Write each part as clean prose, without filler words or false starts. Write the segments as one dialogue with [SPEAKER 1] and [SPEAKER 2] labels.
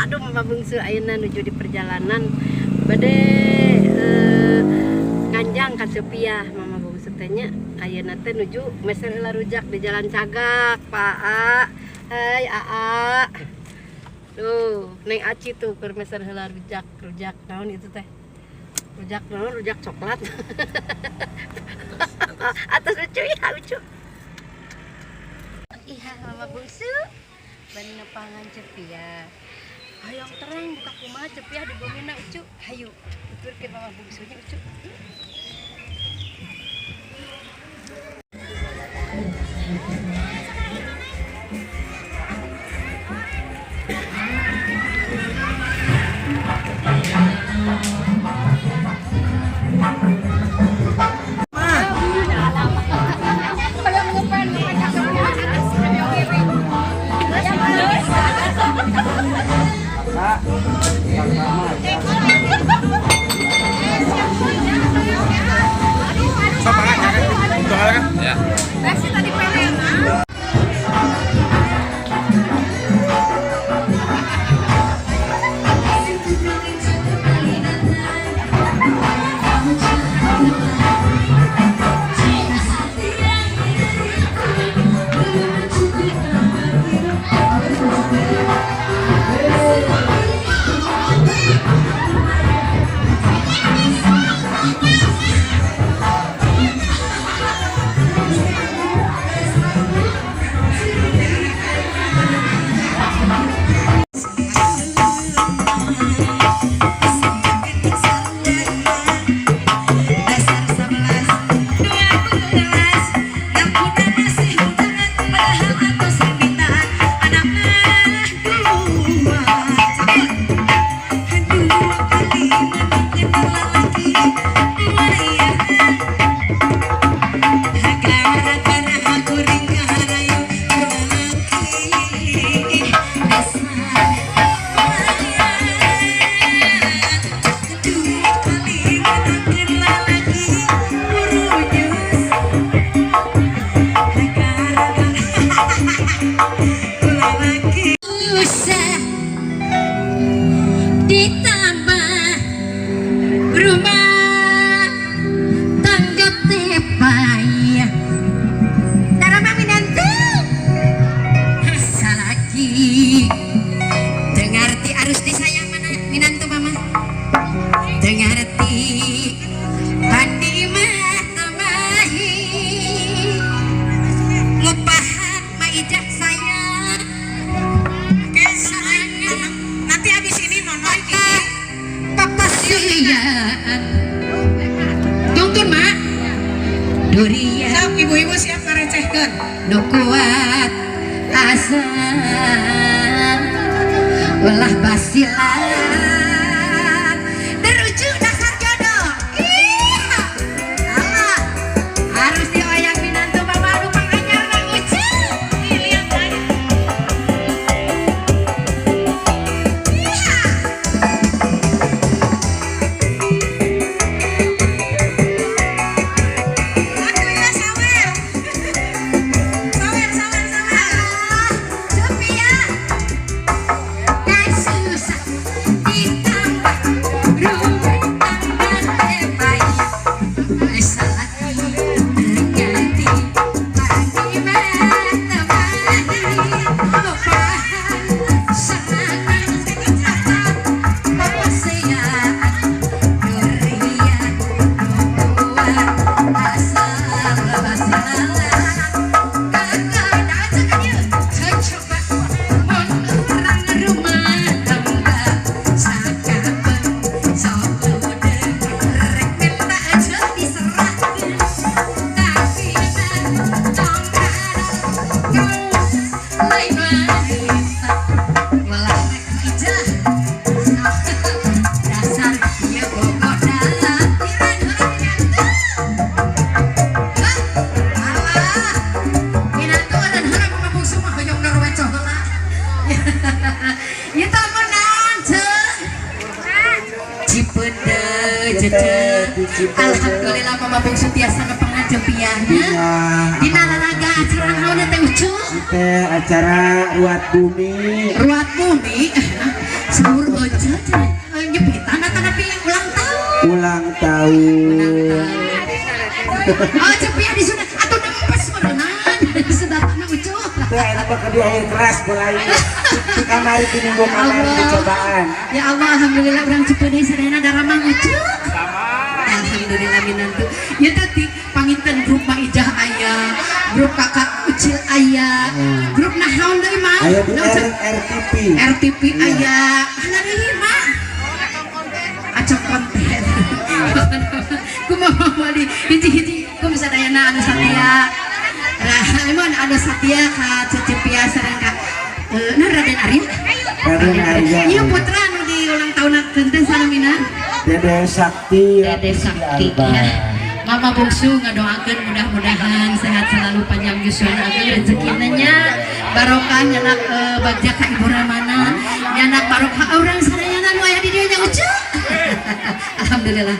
[SPEAKER 1] aduh mama bungsu ayeuna nuju di perjalanan bade nganjang ka Sophia mama bungsu tanya ayeuna teh nuju meser heula rujak di Jalan Cagak Pak A. Hai Aa. Tuh, Neng Aci tuh keur meser heula rujak naon itu teh? Rujak naon? Rujak coklat. Atas lucu ya, lucu. Iya, mama bungsu. Bani nepangan Cepia. Hayang terang buka kumaha Cepia di bomina ucu. Hayu, tuturkeun mama bungsunya ucu.
[SPEAKER 2] Durian ibu-ibu siap ngarecehkeun
[SPEAKER 1] nu kuat asa ulah basilan teruju dasar jodoh Allah harus dioyang minantu mama nu panganyar nang ucu lihat aja Alhamdulillah mama bungsu tiasa ngepengah Cepiahnya di nalaraga acara naon teh ucu
[SPEAKER 3] teh acara ruat bumi
[SPEAKER 2] Sahur aja. Nyepitan atau nabi ulang tahun.
[SPEAKER 3] Ulang tahun.
[SPEAKER 2] Oh cepia di sana atau nempes merenang. Sudah tanah ucu.
[SPEAKER 3] Tuh enak banget di air keras mulai. Kamari ini gua kamari percobaan.
[SPEAKER 2] Ya Allah, alhamdulillah orang Cipede serena darah mangucu. Alhamdulillah minantu. Ya tadi panginten grup Maijah ayah, grup kakak Ucil ayah, grup nahaun dari mah.
[SPEAKER 3] Ayo di RTP.
[SPEAKER 2] RTP ayah. Mana deui mah? Acok konten. Kumaha wali hiji-hiji ku bisa dayana anu satia. Emang anu satia ka Cepia sareng ka Raden Arya.
[SPEAKER 3] Raden Arya.
[SPEAKER 2] Iya putra anu di ulang tahun teh salamina.
[SPEAKER 3] Dede Sakti.
[SPEAKER 2] Dede Sakti. Mama bungsu ngadoakeun mudah-mudahan sehat selalu panjang yuswa rezekinanya barokah nyanak bagja ka Ibu Ramana nyanak barokah orang sadayana nu aya di dieu nya ucu. Alhamdulillah.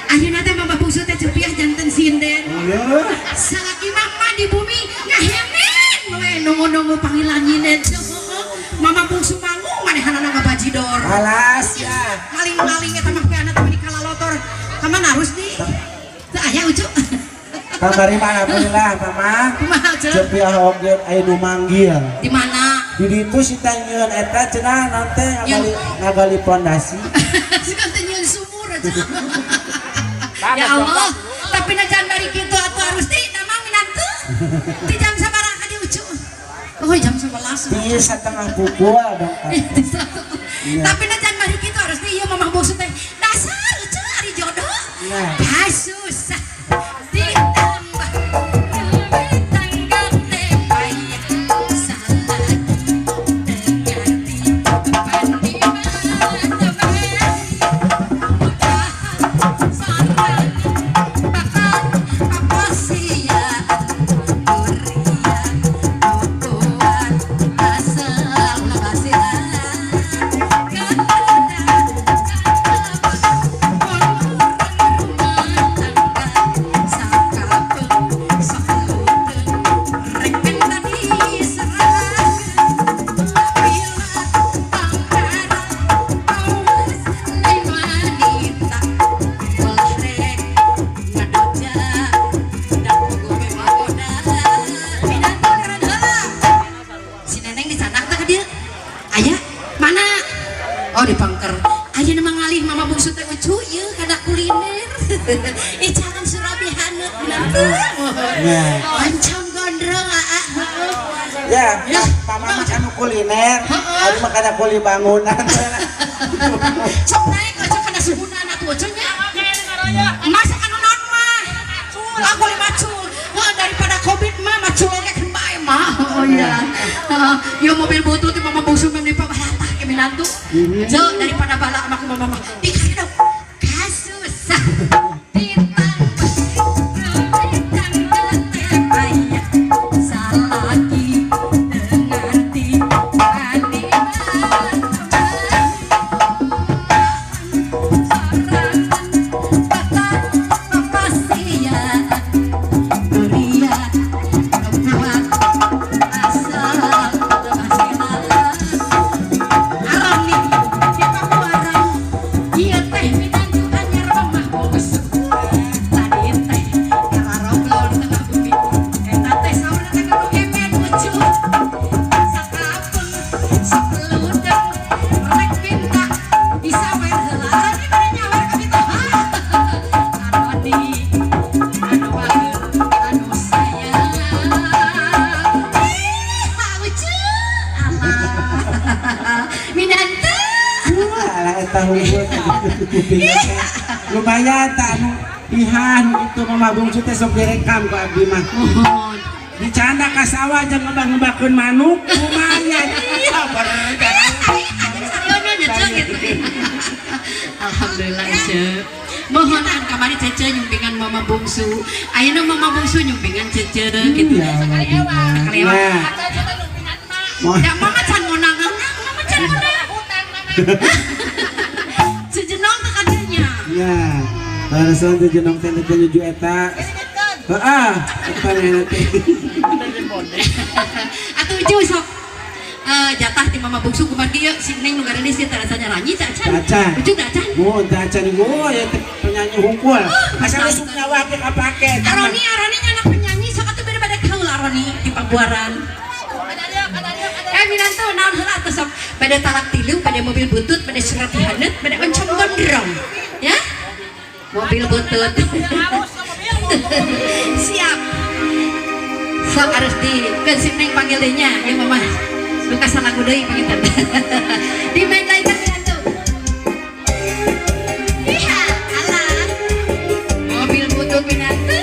[SPEAKER 2] Ayeuna teh mama bungsu teh cepiah janten sinden. Salaki mama di bumi ngahemen we nunggu-nunggu panggilan nyinen. Mama bungsu mangu manehanana ngabajidor.
[SPEAKER 3] Alas ya.
[SPEAKER 2] Maling-maling eta mah anak teh di kalalotor. Ka mana harus di? Teu aya ucu.
[SPEAKER 3] Kamari mah alhamdulillah mama.
[SPEAKER 2] Kumaha ceu?
[SPEAKER 3] Cepiah oge aya nu manggil.
[SPEAKER 2] Di mana?
[SPEAKER 3] Di ditu si tanyeun eta cenah nanti ngagali pondasi.
[SPEAKER 2] Suka teh nyieun sumur aja. Ya Allah, tapi najan dari kitu atuh harus di nama minantu. Di jam sabaraha ka di ucu? Oh, jam 11.
[SPEAKER 3] Di setengah pukul dong.
[SPEAKER 2] Tapi najan dari kitu harus di ieu mamah bungsu teh dasar ucu ari jodoh. Kasus ditambah tanggal tepaya salagi dengati pandi oh di Pangker aja nama ngalih mama bungsu teh ucu ieu kada kuliner. Jangan surabi haneut binantu. Pancang gondrong aa.
[SPEAKER 3] Ya, mama mah anu kuliner. Ari mah kada kuli bangunan.
[SPEAKER 2] Sok naik aja kana suhunan atuh ucu nya. Masak anu naon mah? Aku li macul. Daripada Covid mah macul ge kan bae mah. Oh iya. Ieu mobil butut mama bungsu mem di pabalatah ke binantu. Jo daripada bala sama aku mama dikasih dong kasus salagi dengati pandi
[SPEAKER 3] lumayan tak anu ihan itu mama bungsu teh sok direkam ku abdi mah.
[SPEAKER 2] mohon
[SPEAKER 3] Dicanda ka sawah jeung ngebak-ngebakeun manuk lumayan. Iya bener.
[SPEAKER 2] Alhamdulillah Cece. Mohon kamari Cece nyumpingan mama bungsu. Ayeuna mama bungsu nyumpingan Cece gitu. Sakaliwa. Ya mama can ngonang-ngonang, mama can ngonang. Sejenong teh kadenya.
[SPEAKER 3] Ya. Barasan teh jenong teh nuju eta. Heeh, eta nanti.
[SPEAKER 2] Atuh uju sok. jatah ti mama bungsu kumar kieu si Neng nu garenis teh rasa nyaranyi cacan.
[SPEAKER 3] Cacan.
[SPEAKER 2] Ucuk cacan.
[SPEAKER 3] Mun dacan gua ya teh penyanyi hungkul. Asal usuk nyawa ke kapake.
[SPEAKER 2] Aroni anak penyanyi sok atuh beda-beda kaul Aroni di Pabuaran. Minanto naon heula atuh sok pada talak tilu, pada mobil butut, pada serati haneut, pada oncom gondrong. Ya? Mobil butut. Siap. Sok harus dikeun si Neng panggil deui nya, ya mama. Nu kasalagu deui panginten. Di main lain Minanto. Iya, alah. Mobil butut Minanto.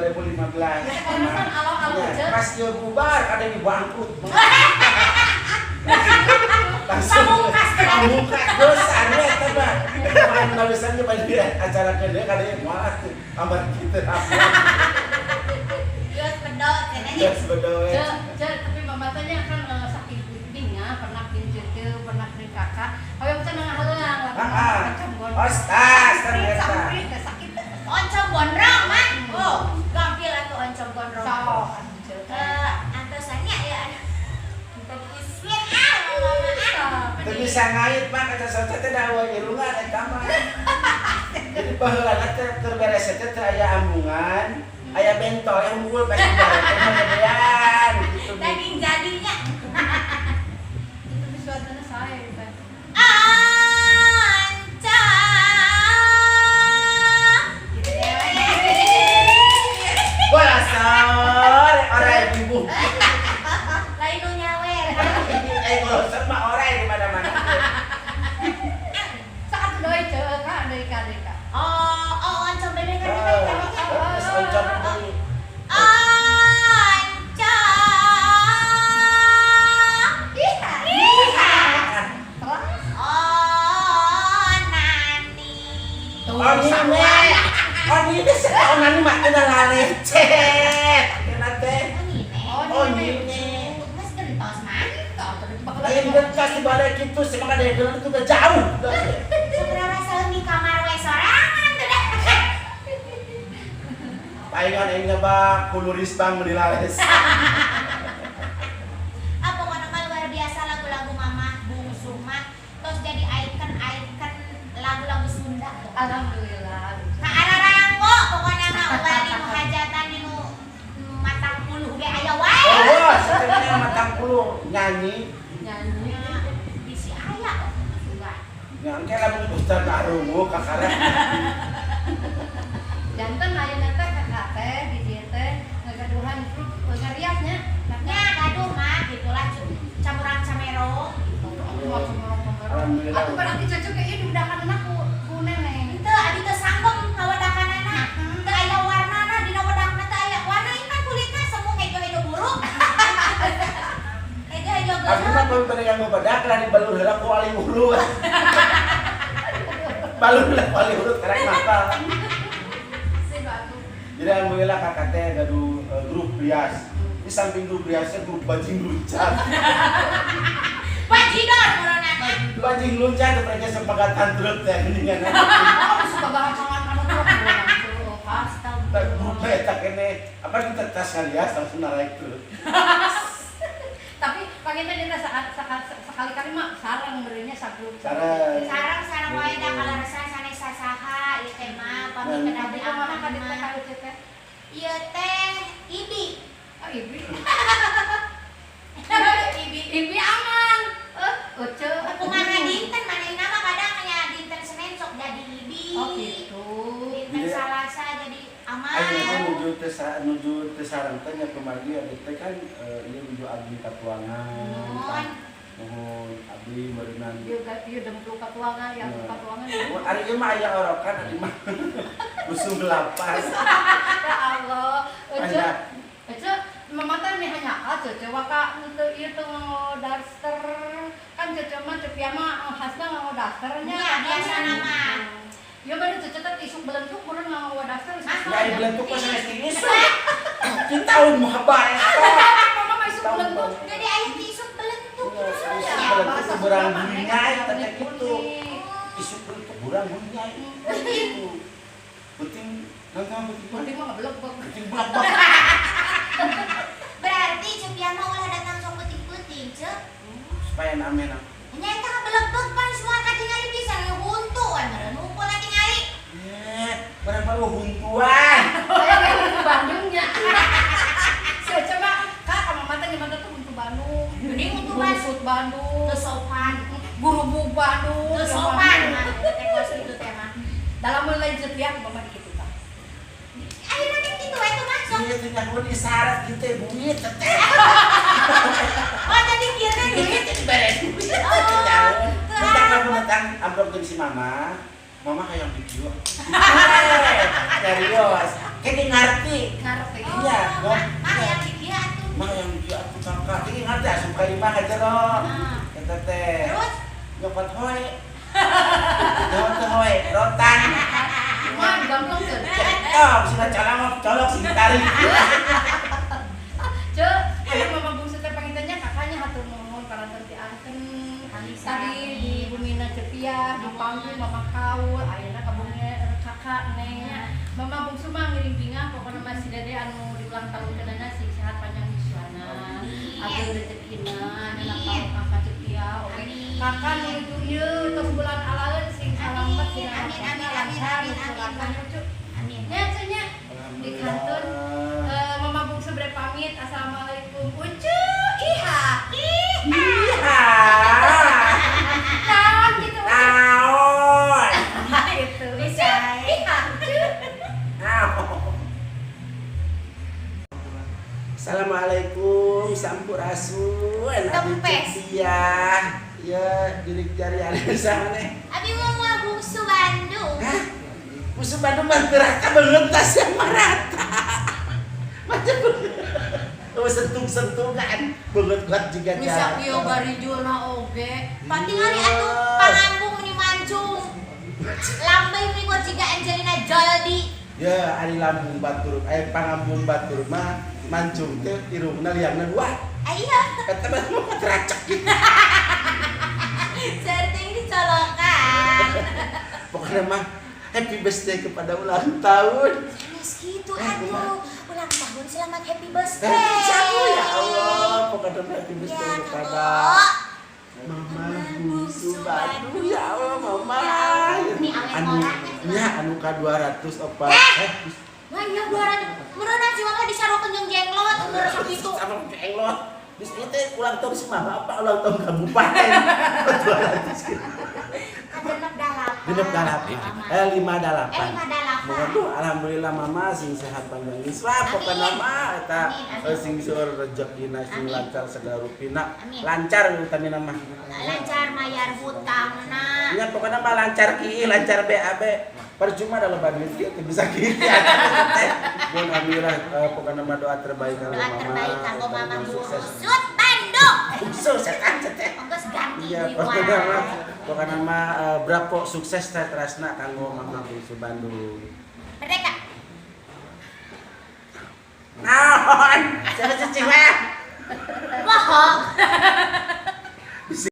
[SPEAKER 3] 2015.
[SPEAKER 2] Konosan alo-alo
[SPEAKER 3] Ya,
[SPEAKER 2] aja.
[SPEAKER 3] pas dia bubar ada yang bangkrut. Langsung pamungkas dosa ya teman. Makan bagusannya pada acara kedua kada yang malah tuh kamar kita apa.
[SPEAKER 4] Geus pedot cenah
[SPEAKER 3] Ya sebedoe.
[SPEAKER 2] Tapi mamatanya kan sakit bingnya pernah pinjeun pernah jeung kakak. Hoyong cenah ngahalang
[SPEAKER 3] Ostas ternyata.
[SPEAKER 2] Sampai sakit.
[SPEAKER 4] oncom gondrong mah. Oh, gampil atuh oncom gondrong.
[SPEAKER 2] Sok.
[SPEAKER 4] Antosannya ya. Iswin mama.
[SPEAKER 3] Teu bisa ngait mah kata saudara teh dawa irungan eta mah. Jadi baheula teh terberes teh teu aya ambungan, aya bentol yang unggul ka ibarat teh gedean gitu.
[SPEAKER 4] Daging jadinya.
[SPEAKER 2] Itu visualnya saya Pak.
[SPEAKER 4] Anca. Gitu ya.
[SPEAKER 3] Bola sore orang ibu.
[SPEAKER 4] Lain nu nyawer.
[SPEAKER 3] Kalau sama orang di mana-mana.
[SPEAKER 2] Saat doi ceuk ka deui ka deui ka.
[SPEAKER 4] Oh, oncom bebek kan
[SPEAKER 3] Terus oncom deui.
[SPEAKER 4] Anca. Iha.
[SPEAKER 2] Terus
[SPEAKER 4] Oh, nani.
[SPEAKER 3] Oh ini, oh ini sekarang nani mah kena lalecet, kena teh. Oh ini,
[SPEAKER 4] Mas gentos mah.
[SPEAKER 3] lain bekas di balik itu semangat dari gelang itu udah jauh.
[SPEAKER 4] Saudara salam di kamar we sorangan teh dah.
[SPEAKER 3] Palingan ini nyoba kuluris bang menilales.
[SPEAKER 4] Apa pokoknya mah luar biasa lagu-lagu mama bungsu mah terus jadi icon lagu-lagu Sunda.
[SPEAKER 2] alhamdulillah.
[SPEAKER 4] Nah, araranggo pokoknya mah ulah di hajatan di nu matang puluh ge aya wae.
[SPEAKER 3] Oh, sebenarnya matang puluh nyanyi,
[SPEAKER 2] Nyanyi.
[SPEAKER 4] Bisi aya juga.
[SPEAKER 3] nyangke lagu Ustaz Arungu kakara.
[SPEAKER 2] Janten ayeuna teh kakak teh di dieu teh ngagaduhan grup ngariasnya.
[SPEAKER 4] Nya gaduh mah gitulah campuran camero gitu.
[SPEAKER 3] Alhamdulillah.
[SPEAKER 2] Aku berarti cocok ke ieu udahan anakku ku neneng.
[SPEAKER 4] Teu adi teu sanggup ngawadakanana. Teu aya warnana dina wadakna teu aya warna ieu kan kulitna semu hejo-hejo buruk. Hejo-hejo
[SPEAKER 3] Aku mah
[SPEAKER 4] geuleuh.
[SPEAKER 3] pengen yang ngebedak lah di balur heula ku aling hulu. Balur lah aling hulu karek nakal.
[SPEAKER 2] Si batu.
[SPEAKER 3] Jadi alhamdulillah kakak teh gaduh grup rias. Di samping grup riasnya grup bajing luncang.
[SPEAKER 4] Bajidor muronana.
[SPEAKER 3] Bajing luncang mereka sepakatan truk teh geuningan.
[SPEAKER 2] Oh, suka banget mangan anu truk langsung.
[SPEAKER 3] Tak grup eta kene apa kita tas rias langsung naik truk.
[SPEAKER 2] Tapi pakai teh dina sekali-kali mah sarang beureunya sagrup.
[SPEAKER 3] Sarang.
[SPEAKER 4] Sarang wae da kalaresan sanes sasaha ieu teh mah pami
[SPEAKER 3] Dan-
[SPEAKER 4] kedah
[SPEAKER 2] Tapi kemana kan di
[SPEAKER 4] mah.
[SPEAKER 2] teh teh?
[SPEAKER 4] Ieu teh Ibi.
[SPEAKER 2] Oh, ibi.
[SPEAKER 4] Ibi.
[SPEAKER 2] Ibi aman. Uce.
[SPEAKER 4] Kumaha dinten manehna mah kadang nya dinten Senin sok jadi Ibi.
[SPEAKER 2] Oh, gitu.
[SPEAKER 4] Dinten
[SPEAKER 3] Iya.
[SPEAKER 4] Salasa jadi aman.
[SPEAKER 3] Ayo teh nuju teh sarang teh nya kemari ada teh kan ieu nuju abdi katuangan. Nuhun abdi berenang.
[SPEAKER 2] Ieu demplu katuangan yang katuangan.
[SPEAKER 3] Ari ieu mah aya orokan ari mah. Usung lapas.
[SPEAKER 2] Ya Allah. Uce.
[SPEAKER 3] Aya.
[SPEAKER 2] Uce mamatan nih hanya cece waka untuk ieu teu daster kan cece mah cepia mah khasna nganggo dasternya.
[SPEAKER 4] Iya, biasana mah.
[SPEAKER 2] Ya baru cece teh isuk belentuk urang nganggo daster.
[SPEAKER 3] Ya ieu belentuk pas sanes tisu. Kita tahun mah bae.
[SPEAKER 2] Mama mah isuk belentuk.
[SPEAKER 4] Jadi aya tisuk belentuk.
[SPEAKER 3] Isuk belentuk berang bunyai teh kitu. Isuk belentuk berang bunyai. Gitu. Penting nangka penting
[SPEAKER 2] Penting mah belok.
[SPEAKER 3] penting blak-blak.
[SPEAKER 4] Berarti Cepia mah ulah datang sok puting-puting, Cep.
[SPEAKER 3] Supaya amen.
[SPEAKER 4] Nya eta kabelebeg pan semua katingali bisa ngehuntu kan meureun ngumpul katingali.
[SPEAKER 3] Berapa lu huntuan?
[SPEAKER 2] Saya kayak untuk Bandungnya. Saya coba kak sama mata gimana tuh untuk Bandung.
[SPEAKER 4] Geuning untuk
[SPEAKER 2] Busut Bandung.
[SPEAKER 4] Teu sopan.
[SPEAKER 2] Guru bu Bandung.
[SPEAKER 4] Teu sopan mah teh kos kitu teh mah.
[SPEAKER 2] Dalam mulai setiap mama dikit kita.
[SPEAKER 4] Ayeuna teh kitu we tuh mah sok.
[SPEAKER 3] Iya tuh nyakuan isyarat gitu ya buit teteh.
[SPEAKER 4] Oh jadi kieu teh duit.
[SPEAKER 3] Jadi beres buit. Kita kamu datang amplop dari si mama. Mama kayak video. Serius. Kiki ngerti.
[SPEAKER 2] Ngerti.
[SPEAKER 3] Iya,
[SPEAKER 4] Oh, mah yang di dia tuh.
[SPEAKER 3] Mah yang dia aku kakak. Kiki ngerti asup kalimah aja loh. Eta teh.
[SPEAKER 4] Terus
[SPEAKER 3] Nyokot hoe. Nyokot hoe, rotan.
[SPEAKER 2] Wah, gampang kan?
[SPEAKER 3] Cetok, sila colok sing tarik.
[SPEAKER 2] Cek, ada mama bungsu teh pangitanya kakaknya hatur nuhun paranten ti anten. Tadi di Bumina Cepiah, di panggung mama kaul, ayeuna ka bumi kakak nengnya. Mama bungsu mah ngiring bingang pokona mah si Dede anu di ulang tahun keunana sing sehat panjang yuswana. Ageun rezekina, anak tahu kakak Cepiah. Oke. Kakak nuju ieu tos bulan alaeun sing salamet dina lancar sulakan cucu.
[SPEAKER 4] Amin.
[SPEAKER 2] Nya cenah di kantor mama bungsu bre pamit. Assalamualaikum. Ucu, iha.
[SPEAKER 3] Iya.
[SPEAKER 2] Naon gitu.
[SPEAKER 3] Naon.
[SPEAKER 2] Gitu. Bisa. Iha, ucu.
[SPEAKER 3] Naon. Assalamualaikum, sampurasun.
[SPEAKER 4] Tempes.
[SPEAKER 3] Iya. Ya, dirik jari ada sana.
[SPEAKER 4] Abi mau bungsu Bandung.
[SPEAKER 3] Hah? Musuh Bandung mah neraka banget yang marata. Macam sentuh-sentuhan banget juga
[SPEAKER 2] Bisa kieu garijulna oge.
[SPEAKER 4] Pati kali atuh pangambung ni mancung. Lambai minggu jika Angelina Jolie.
[SPEAKER 3] Ya, ari lambung batur, pangambung batur mah mancung teh irungna liangna dua.
[SPEAKER 4] Ayo,
[SPEAKER 3] Eta mah mau teracak gitu.
[SPEAKER 4] sarting dicolokan.
[SPEAKER 3] Pokoknya mah happy birthday kepada ulang tahun.
[SPEAKER 4] Terus gitu atuh. Ulang tahun selamat happy
[SPEAKER 3] Eh,
[SPEAKER 4] birthday.
[SPEAKER 3] siapa ya Allah, pokoknya happy
[SPEAKER 4] Ya,
[SPEAKER 3] birthday kepada
[SPEAKER 4] Kak.
[SPEAKER 3] Mama Bungsu Bandung. Ya Allah, Mama.
[SPEAKER 4] Ini awet
[SPEAKER 3] Anu,
[SPEAKER 4] orangnya.
[SPEAKER 3] nya anu ka 200 opa.
[SPEAKER 4] Wah, iya 200. Meureunan sih mah disarokeun jeung jenglot umur sakitu.
[SPEAKER 3] Sama englot. Bis itu ulang tahun si Mama apa ulang tahun kabupaten. 200 gitu.
[SPEAKER 4] Genep dalapan.
[SPEAKER 3] Genep dalapan. 58.
[SPEAKER 4] 58.
[SPEAKER 3] Moga tuh alhamdulillah Mama sing sehat panjang islam pokokna mah eta sing seueur rezekina sing
[SPEAKER 4] Amin.
[SPEAKER 3] lancar segala rupina.
[SPEAKER 4] Amin.
[SPEAKER 3] Lancar utamina mah.
[SPEAKER 4] Lancar mayar hutangna.
[SPEAKER 3] Nya pokokna mah lancar kieu, lancar BAB. Percuma dalam duit kieu teu bisa kieu. Mun alhamdulillah pokokna mah doa terbaik kanggo
[SPEAKER 4] Doa
[SPEAKER 3] Mama.
[SPEAKER 4] terbaik kanggo Mama
[SPEAKER 3] Sukses.
[SPEAKER 4] Bungsut Bandung.
[SPEAKER 3] Sukses setan teh.
[SPEAKER 4] Ongkos ganti
[SPEAKER 3] Iya,
[SPEAKER 4] di
[SPEAKER 3] pokoknya mah
[SPEAKER 4] luar.
[SPEAKER 3] pokoknya mah berapa sukses teh terasna kanggo Mama Bungsu Bandung.
[SPEAKER 4] Merdeka.
[SPEAKER 3] Naon? Siapa cicing mah?
[SPEAKER 4] Bohong.